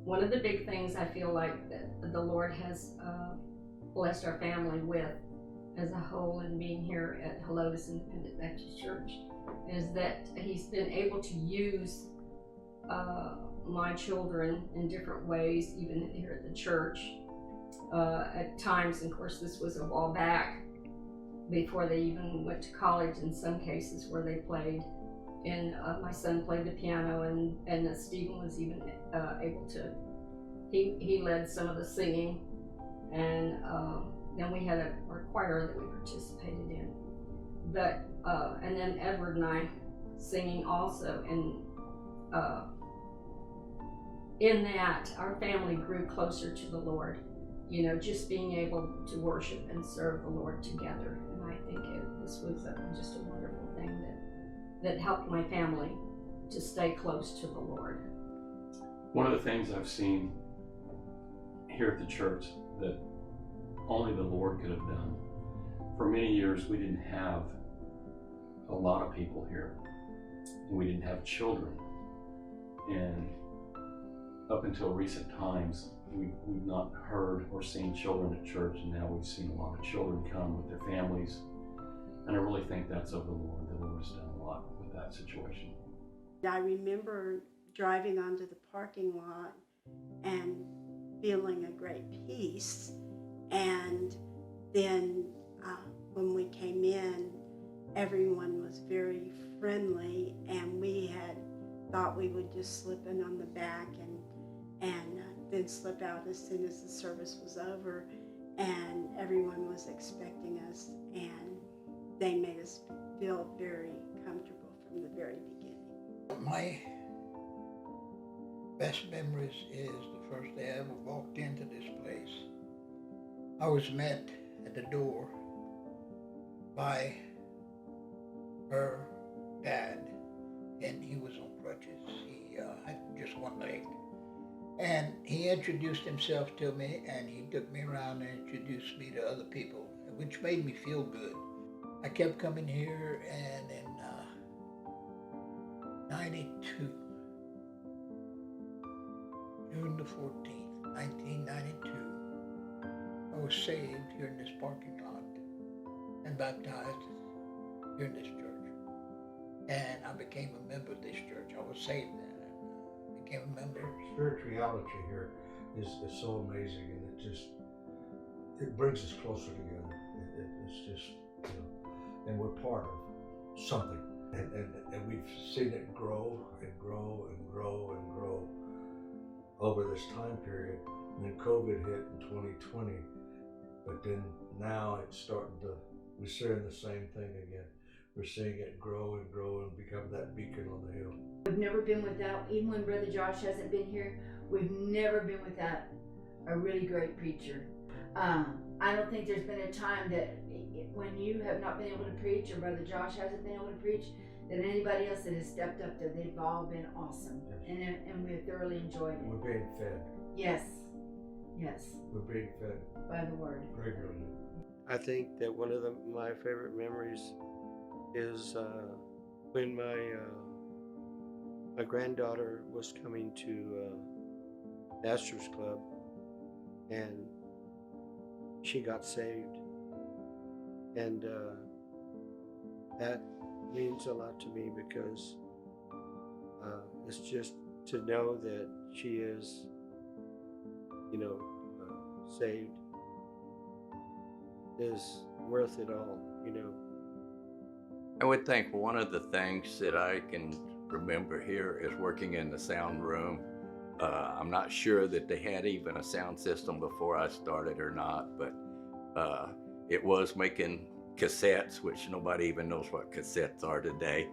One of the big things I feel like that the Lord has blessed our family with as a whole, and being here at Helotes Independent Baptist Church, is that He's been able to use my children in different ways, even here at the church. At times, of course, this was a while back, before they even went to college in some cases, where they played. And my son played the piano, and Stephen was even able to, he led some of the singing, and then we had our choir that we participated in. But and then Edward and I singing also, and in that our family grew closer to the Lord. You know, just being able to worship and serve the Lord together. And I think this was just a wonderful thing that helped my family to stay close to the Lord. One of the things I've seen here at the church that only the Lord could have done. For many years, we didn't have a lot of people here. We didn't have children. And up until recent times, we've not heard or seen children at church, and now we've seen a lot of children come with their families. And I really think that's of the Lord. The Lord has done a lot with that situation. I remember driving onto the parking lot and feeling a great peace. And then when we came in, everyone was very friendly, and we had thought we would just slip in on the back and then slip out as soon as the service was over. And everyone was expecting us, and they made us feel very comfortable from the very beginning. My best memories is the first day I ever walked into this place. I was met at the door by her dad, and he was on crutches. He had just one leg. And he introduced himself to me, and he took me around and introduced me to other people, which made me feel good. I kept coming here, and in 92, June the 14th, 1992, I was saved here in this parking lot and baptized here in this church. And I became a member of this church. I was saved then. Became a member. Spirituality here is so amazing, and it brings us closer together. It's just, you know, and we're part of something, and we've seen it grow and grow and grow and grow over this time period. And then COVID hit in 2020, but then now it's starting to, we're seeing the same thing again. We're seeing it grow and grow and become that beacon on the hill. We've never been without, even when Brother Josh hasn't been here, we've never been without a really great preacher. I don't think there's been a time that when you have not been able to preach, or Brother Josh hasn't been able to preach, that anybody else that has stepped up there, they've all been awesome. Yes. And we've thoroughly enjoyed it. We're being fed. Yes. Yes. We're being fed by the word regularly. I think that one of my favorite memories is when my granddaughter was coming to Master's Club, and she got saved, and that means a lot to me, because it's just to know that she is, saved is worth it all, I would think one of the things that I can remember here is working in the sound room. I'm not sure that they had even a sound system before I started or not, but it was making cassettes, which nobody even knows what cassettes are today,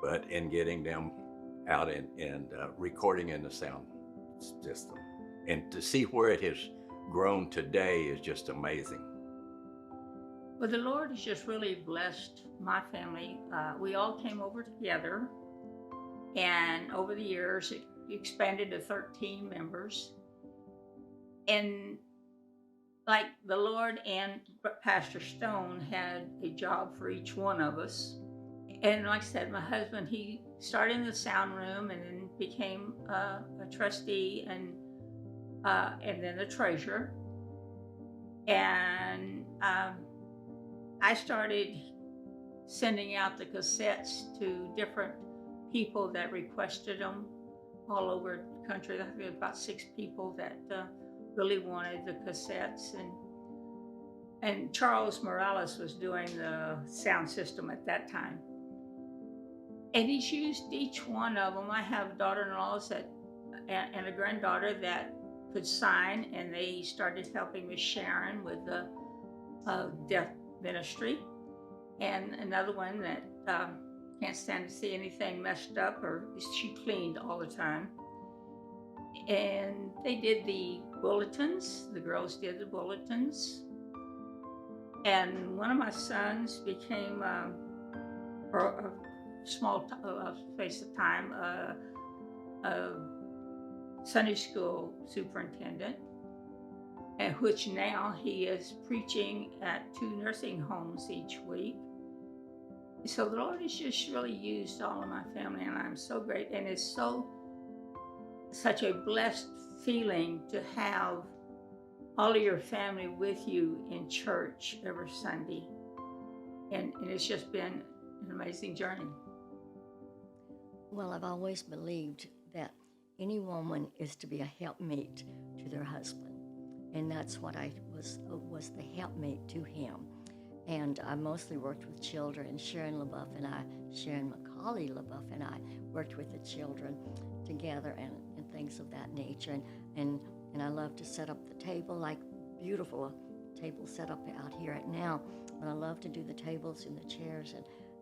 but in getting them out and recording in the sound system. And to see where it has grown today is just amazing. Well, the Lord has just really blessed my family. We all came over together, and over the years it expanded to 13 members. And like the Lord and Pastor Stone had a job for each one of us. And like I said, my husband, he started in the sound room and then became a trustee and and then the treasurer. And I started sending out the cassettes to different people that requested them all over the country. I think there were about 6 people that really wanted the cassettes, and Charles Morales was doing the sound system at that time. And he's used each one of them. I have daughter-in-laws and a granddaughter that could sign, and they started helping Miss Sharon with the deaf ministry. And another one that can't stand to see anything messed up, or she cleaned all the time. And they did the bulletins. The girls did the bulletins. And one of my sons became, for a small space of time, a Sunday school superintendent, and which now he is preaching at 2 nursing homes each week. So the Lord has just really used all of my family, and I'm so grateful. And it's such a blessed feeling to have all of your family with you in church every Sunday. And it's just been an amazing journey. Well, I've always believed that any woman is to be a helpmate to their husband. And that's what I was the helpmate to him. And I mostly worked with children. Sharon McCauley LaBeouf and I worked with the children together and things of that nature. And I love to set up the table, like beautiful table set up out here right now. But I love to do the tables and the chairs.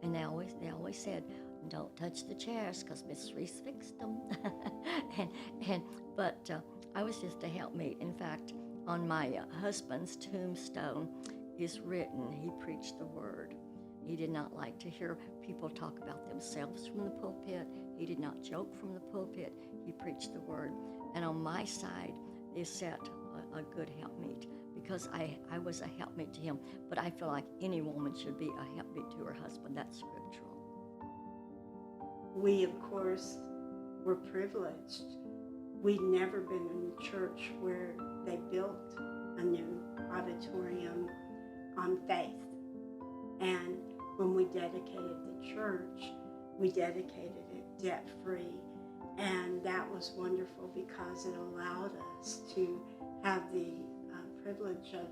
And they always said, don't touch the chairs because Miss Reese fixed them. But I was just a helpmate. In fact, on my husband's tombstone is written, he preached the word. He did not like to hear people talk about themselves from the pulpit. He did not joke from the pulpit. He preached the word. And on my side, they set a good helpmate, because I was a helpmate to him. But I feel like any woman should be a helpmate to her husband. That's scriptural. We, of course, were privileged. We'd never been in a church where they built a new auditorium on faith. And when we dedicated the church, we dedicated it debt-free. And that was wonderful because it allowed us to have the privilege of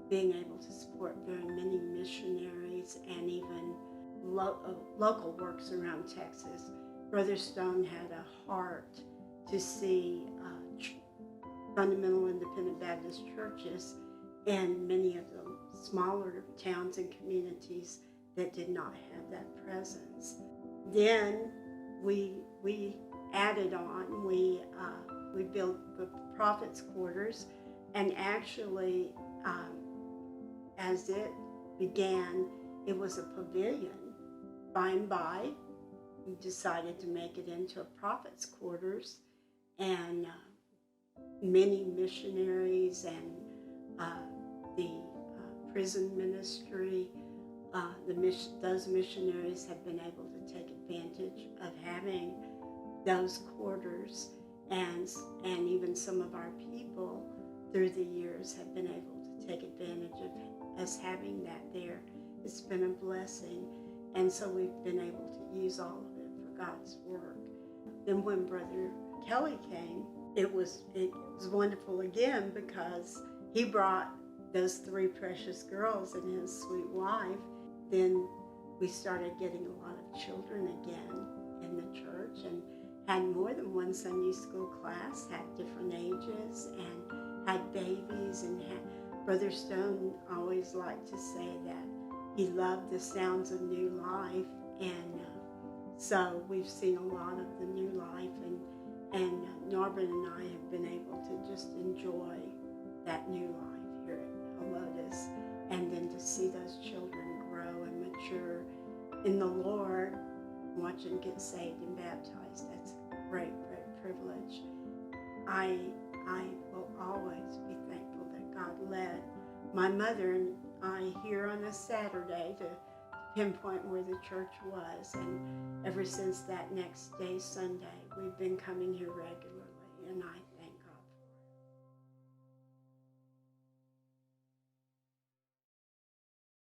being able to support very many missionaries and even local works around Texas. Brother Stone had a heart to see fundamental independent Baptist churches in many of the smaller towns and communities that did not have that presence. Then we added on. We built the Prophets' Quarters, and actually, as it began, it was a pavilion. By and by, we decided to make it into a Prophets' Quarters, and many missionaries and the prison ministry, those missionaries have been able to take advantage of having those quarters, and even some of our people through the years have been able to take advantage of us having that there. It's been a blessing, and so we've been able to use all of it for God's work. Then when Brother Kelly came, it was wonderful again, because he brought those 3 precious girls and his sweet wife. Then we started getting a lot of children again in the church, and had more than one Sunday school class, had different ages, and had babies. And Brother Stone always liked to say that he loved the sounds of new life, and so we've seen a lot of the new life, and Norbert and I have been able to just enjoy that new life here at Helotes, and then to see those children grow and mature in the Lord, watch them get saved and baptized. That's a great, great privilege. I will always be thankful that God led my mother and I here on a Saturday to pinpoint where the church was, and ever since that next day, Sunday, we've been coming here regularly, and I